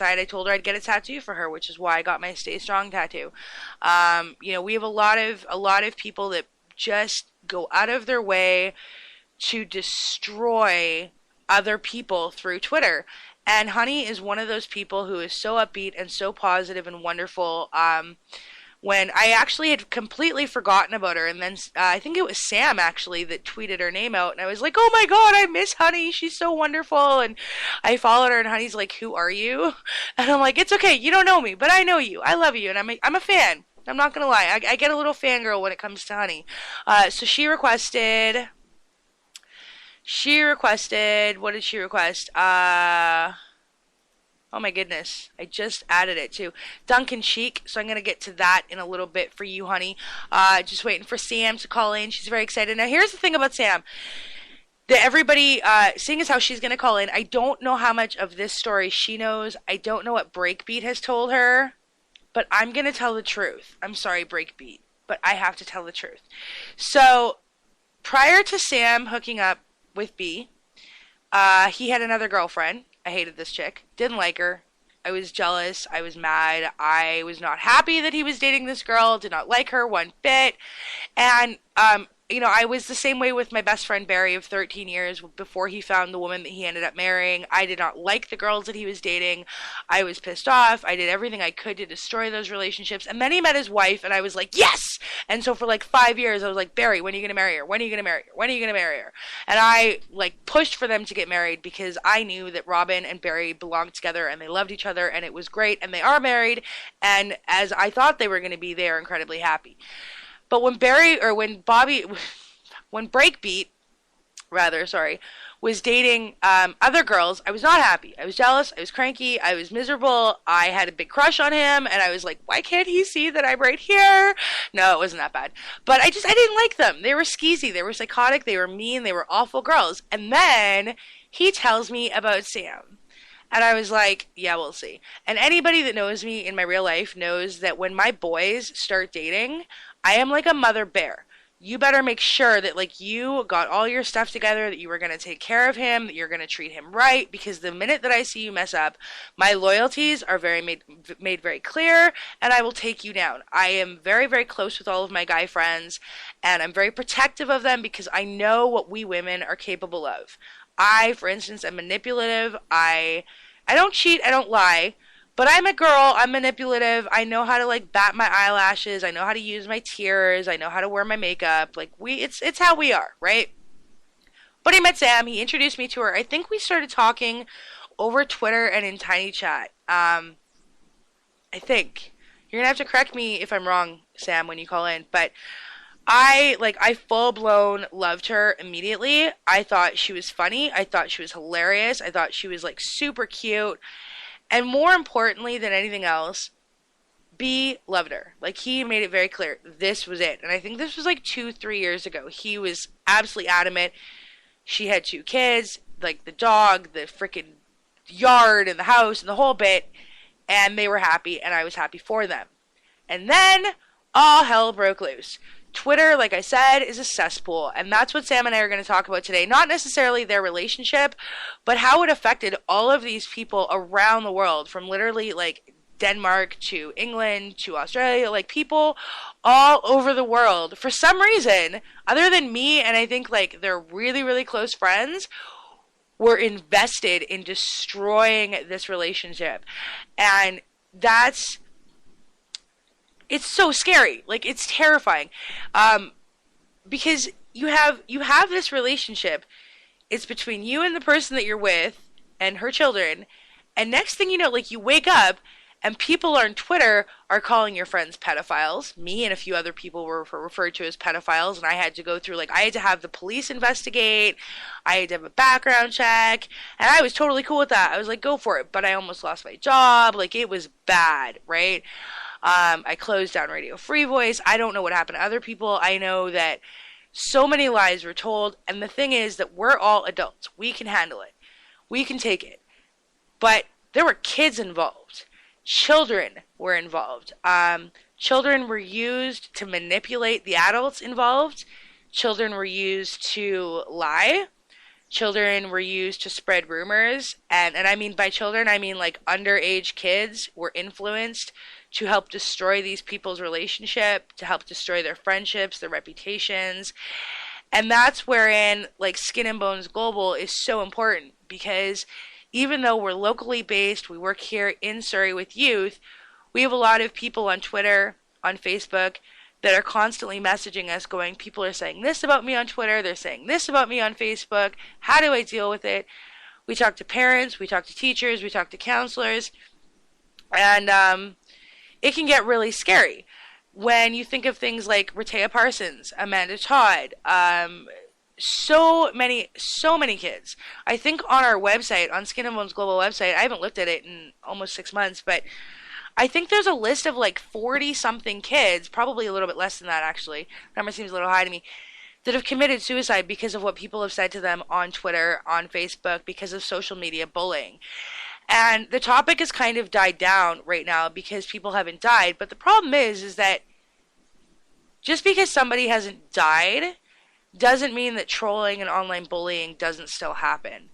I told her I'd get a tattoo for her, which is why I got my Stay Strong tattoo. We have a lot of people that just go out of their way to destroy other people through Twitter. And Honey is one of those people who is so upbeat and so positive and wonderful. When I actually had completely forgotten about her, and then I think it was Sam actually that tweeted her name out, and I was like, "Oh my God, I miss Honey. She's so wonderful." And I followed her, and Honey's like, "Who are you?" And I'm like, "It's okay, you don't know me, but I know you. I love you, and I'm a fan. I'm not gonna lie. I get a little fangirl when it comes to Honey." So she requested. What did she request? Oh my goodness. I just added it too. Duncan Cheek. So I'm going to get to that in a little bit for you, Honey. Just waiting for Sam to call in. She's very excited. Now, here's the thing about Sam. That everybody, seeing as how she's going to call in, I don't know how much of this story she knows. I don't know what Breakbeat has told her. But I'm going to tell the truth. I'm sorry, Breakbeat. But I have to tell the truth. So, prior to Sam hooking up with B, he had another girlfriend. I hated this chick. Didn't like her. I was jealous. I was mad. I was not happy that he was dating this girl. Did not like her one bit. And I was the same way with my best friend Barry of 13 years before he found the woman that he ended up marrying. I did not like the girls that he was dating. I was pissed off. I did everything I could to destroy those relationships. And then he met his wife, and I was like, yes! And so for like 5 years, I was like, Barry, when are you going to marry her? When are you going to marry her? When are you going to marry her? And I like pushed for them to get married because I knew that Robin and Barry belonged together and they loved each other and it was great, and they are married. And as I thought they were going to be, they are incredibly happy. But when when Breakbeat, was dating other girls, I was not happy. I was jealous. I was cranky. I was miserable. I had a big crush on him, and I was like, why can't he see that I'm right here? No, it wasn't that bad. But I didn't like them. They were skeezy. They were psychotic. They were mean. They were awful girls. And then he tells me about Sam. And I was like, yeah, we'll see. And anybody that knows me in my real life knows that when my boys start dating, I am like a mother bear. You better make sure that like you got all your stuff together, that you were going to take care of him, that you're going to treat him right, because the minute that I see you mess up, my loyalties are made very clear, and I will take you down. I am very, very close with all of my guy friends, and I'm very protective of them because I know what we women are capable of. I, for instance, am manipulative. I don't cheat, I don't lie, but I'm a girl, I'm manipulative, I know how to like bat my eyelashes, I know how to use my tears, I know how to wear my makeup, like it's how we are, right? But he met Sam, he introduced me to her. I think we started talking over Twitter and in Tiny Chat. I think. You're gonna have to correct me if I'm wrong, Sam, when you call in, but I full blown loved her immediately. I thought she was funny. I thought she was hilarious. I thought she was like super cute. And more importantly than anything else, B loved her. Like he made it very clear this was it. And I think this was like 2-3 years ago. He was absolutely adamant. She had 2 kids, like the dog, the freaking yard and the house and the whole bit. And they were happy, and I was happy for them. And then all hell broke loose. Twitter, like I said, is a cesspool, and that's what Sam and I are going to talk about today. Not necessarily their relationship, but how it affected all of these people around the world, from literally like Denmark to England to Australia, like people all over the world. For some reason, other than me and I think like their really, really close friends, were invested in destroying this relationship. And it's so scary. Like it's terrifying, because you have this relationship. It's between you and the person that you're with and her children, and next thing you know, like you wake up and people on Twitter are calling your friends pedophiles. Me and a few other people were referred to as pedophiles, and I had to go through, like, I had to have the police investigate. I had to have a background check, and I was totally cool with that. I was like, go for it, but I almost lost my job. Like, it was bad, right? I closed down Radio Free Voice. I don't know what happened to other people. I know that so many lies were told, and the thing is that we're all adults. We can handle it. We can take it. But there were kids involved. Children were involved. Children were used to manipulate the adults involved. Children were used to lie. children were used to spread rumors. And I mean by children, I mean like underage kids were influenced to help destroy these people's relationship, to help destroy their friendships, their reputations. And that's wherein like Skin and Bones Global is so important, because even though we're locally based, we work here in Surrey with youth, we have a lot of people on Twitter, on Facebook, that are constantly messaging us going, people are saying this about me on Twitter, they're saying this about me on Facebook, how do I deal with it? We talk to parents, we talk to teachers, we talk to counselors, and it can get really scary. When you think of things like Rehtaeh Parsons, Amanda Todd, so many kids. I think on our website, on Skin and Bones Global website, I haven't looked at it in almost 6 months, but I think there's a list of like 40-something kids, probably a little bit less than that actually, the number seems a little high to me, that have committed suicide because of what people have said to them on Twitter, on Facebook, because of social media bullying. And the topic has kind of died down right now because people haven't died. But the problem is that just because somebody hasn't died doesn't mean that trolling and online bullying doesn't still happen.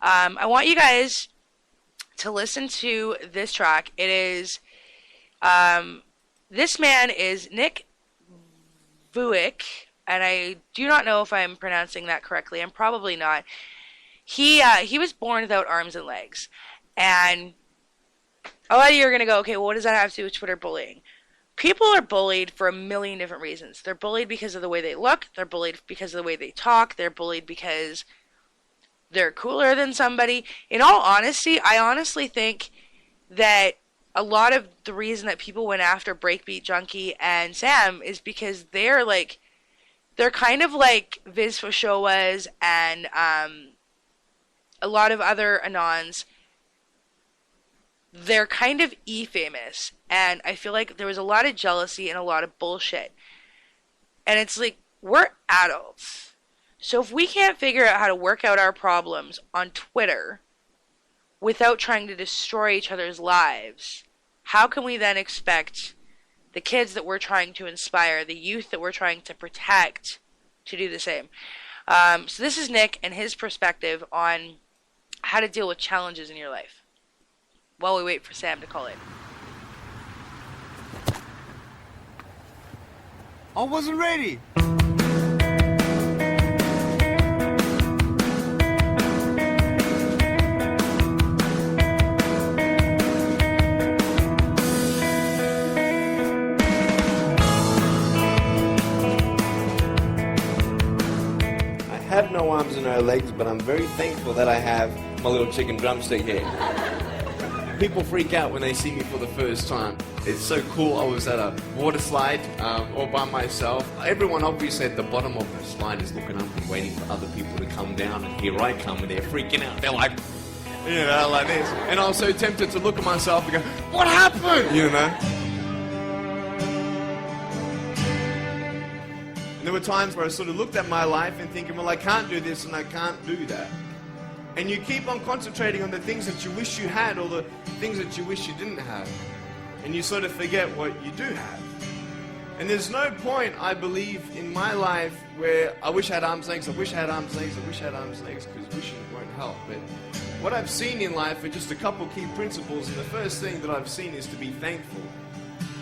I want you guys to listen to this track. It is, this man is Nick Vujicic, and I do not know if I'm pronouncing that correctly. I'm probably not. He was born without arms and legs. And a lot of you are going to go, okay, well, what does that have to do with Twitter bullying? People are bullied for a million different reasons. They're bullied because of the way they look. They're bullied because of the way they talk. They're bullied because they're cooler than somebody. In all honesty, I honestly think that a lot of the reason that people went after Breakbeat Junkie and Sam is because they're kind of like Viz Foshoas and a lot of other Anons. They're kind of E-famous, and I feel like there was a lot of jealousy and a lot of bullshit. And it's like, we're adults. So if we can't figure out how to work out our problems on Twitter without trying to destroy each other's lives, how can we then expect the kids that we're trying to inspire, the youth that we're trying to protect, to do the same? So this is Nick and his perspective on how to deal with challenges in your life, while we wait for Sam to call in. I wasn't ready. I have no arms and no legs, but I'm very thankful that I have my little chicken drumstick here. People freak out when they see me for the first time. It's so cool. I was at a water slide all by myself. Everyone obviously at the bottom of the slide is looking up and waiting for other people to come down, and here I come and they're freaking out. They're like, you know, like this. And I was so tempted to look at myself and go, what happened? You know? And there were times where I sort of looked at my life and thinking, well, I can't do this and I can't do that. And you keep on concentrating on the things that you wish you had or the things that you wish you didn't have. And you sort of forget what you do have. And there's no point, I believe, in my life where I wish I had arms, legs, I wish I had arms, legs, I wish I had arms, legs, because wishing won't help. But what I've seen in life are just a couple key principles, and the first thing that I've seen is to be thankful.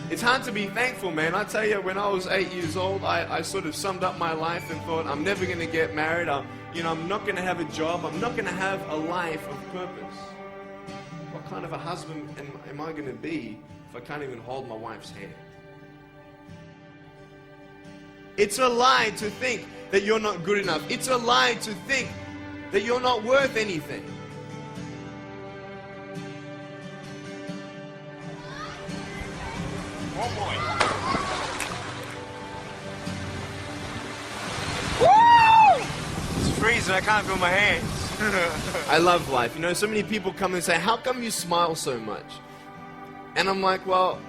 It's hard to be thankful, man. I tell you, when I was 8 years old, I sort of summed up my life and thought, I'm never going to get married, I'm not going to have a job, I'm not going to have a life of purpose. What kind of a husband am I going to be if I can't even hold my wife's hand? It's a lie to think that you're not good enough. It's a lie to think that you're not worth anything. Oh boy. Woo! It's freezing, I can't feel my hands. I love life. You know, so many people come and say, how come you smile so much? And I'm like, well,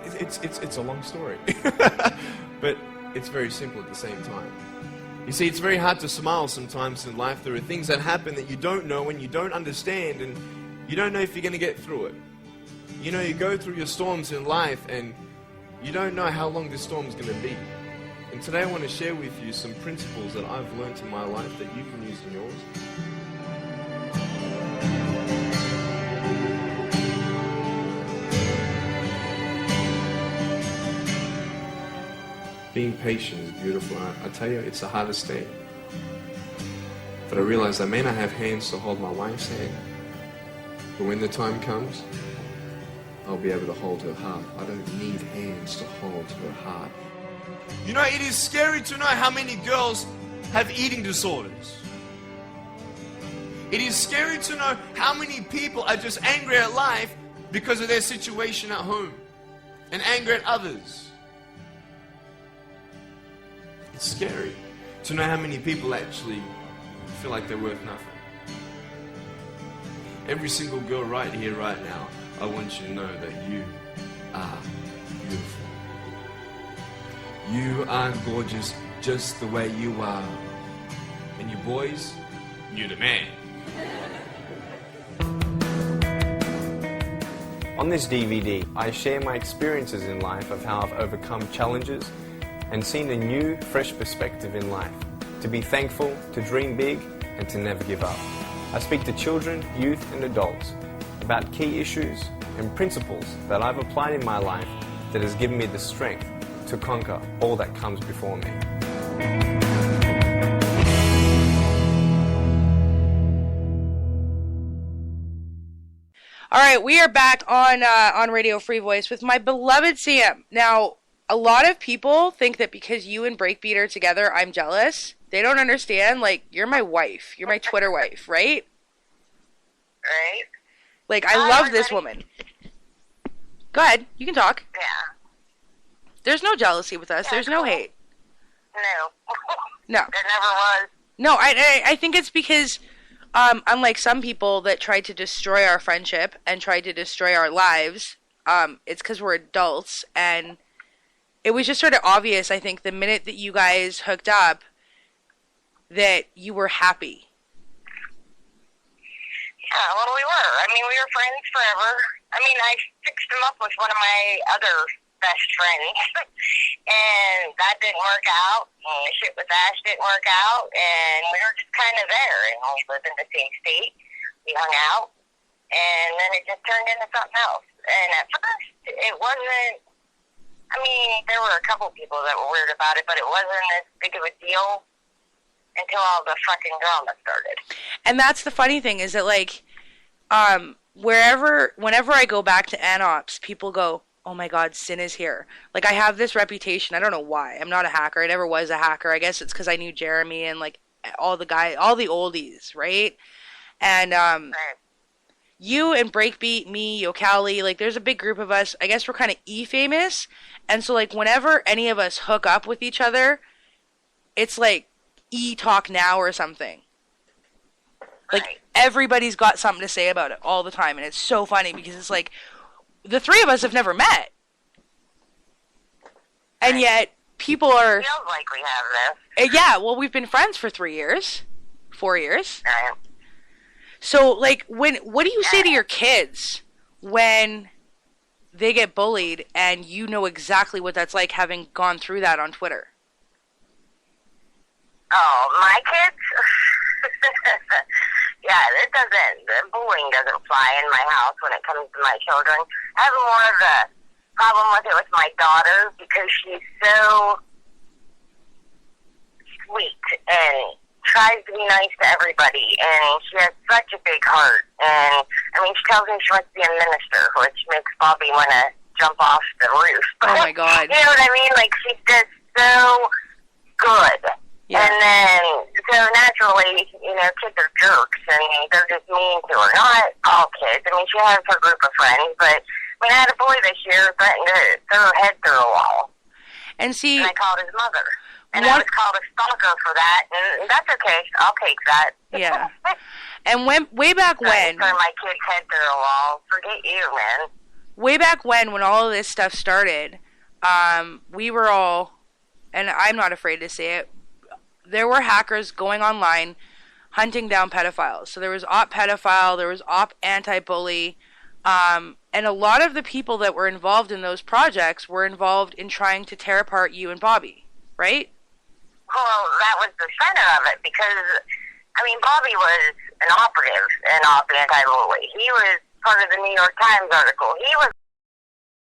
it's a long story. But it's very simple at the same time. You see, it's very hard to smile sometimes in life. There are things that happen that you don't know and you don't understand, and you don't know if you're going to get through it. You know, you go through your storms in life and you don't know how long this storm's going to be. And today I want to share with you some principles that I've learned in my life that you can use in yours. Being patient is beautiful. I tell you, it's the hardest thing. But I realize I may not have hands to hold my wife's hand, but when the time comes, I'll be able to hold her heart. I don't need hands to hold her heart. You know, it is scary to know how many girls have eating disorders. It is scary to know how many people are just angry at life because of their situation at home and angry at others. It's scary to know how many people actually feel like they're worth nothing. Every single girl right here, right now, I want you to know that you are beautiful. You are gorgeous just the way you are. And you boys, you're the man. On this DVD, I share my experiences in life of how I've overcome challenges and seen a new, fresh perspective in life. To be thankful, to dream big, and to never give up. I speak to children, youth, and adults about key issues and principles that I've applied in my life that has given me the strength to conquer all that comes before me. All right, we are back on Radio Free Voice with my beloved Sam. Now, a lot of people think that because you and Breakbeat are together, I'm jealous. They don't understand, like, you're my wife. You're my Twitter wife, right? Right. Like, I love this woman. Go ahead. You can talk. Yeah. There's no jealousy with us. There's no hate. No. No. There never was. No, I think it's because, unlike some people that tried to destroy our friendship and tried to destroy our lives, it's because we're adults, and it was just sort of obvious, I think, the minute that you guys hooked up, that you were happy. Yeah, well, we were. I mean, we were friends forever. I mean, I fixed him up with one of my other best friends, and that didn't work out, and the shit with Ash didn't work out, and we were just kind of there, and we lived in the same state. We hung out, and then it just turned into something else. And at first, it wasn't, I mean, there were a couple people that were weird about it, but it wasn't as big of a deal until all the fucking drama started. And that's the funny thing, is that, like, whenever I go back to Anops, people go, oh my God, Sin is here. Like, I have this reputation. I don't know why. I'm not a hacker. I never was a hacker. I guess it's because I knew Jeremy and, like, all the oldies, right? And, you and Breakbeat, me, Yokali, like, there's a big group of us. I guess we're kind of E-famous. And so, like, whenever any of us hook up with each other, it's like E-talk now or something. Like, everybody's got something to say about it all the time. And it's so funny because it's like, the three of us have never met. And yet, people are... It feels like we have this. Yeah, well, we've been friends for 4 years. Right. So, like, what do you say to your kids when they get bullied and you know exactly what that's like, having gone through that on Twitter? Oh, my kids? Yeah, the bullying doesn't fly in my house when it comes to my children. I have more of a problem with it with my daughter because she's so sweet and tries to be nice to everybody, and she has such a big heart. And, I mean, she tells me she wants to be a minister, which makes Bobby want to jump off the roof. Oh, my God. You know what I mean? Like, she's just so good. Yeah. And then, so naturally, you know, kids are jerks, and they're just mean to her. Not all kids. I mean, she has her group of friends, but when I had a boy this year threatened to throw her head through a wall. And see... And I called his mother. And I was called a stalker for that, and that's okay. I'll take that. Yeah. And way back when... Turn my kid's head through a wall. Forget you, man. Way back when all of this stuff started, we were all, and I'm not afraid to say it, there were hackers going online hunting down pedophiles. So there was op pedophile, there was op anti-bully, and a lot of the people that were involved in those projects were involved in trying to tear apart you and Bobby, right? Well, that was the center of it because, I mean, Bobby was an operative in Op Anti-Bully. He was part of the New York Times article. He was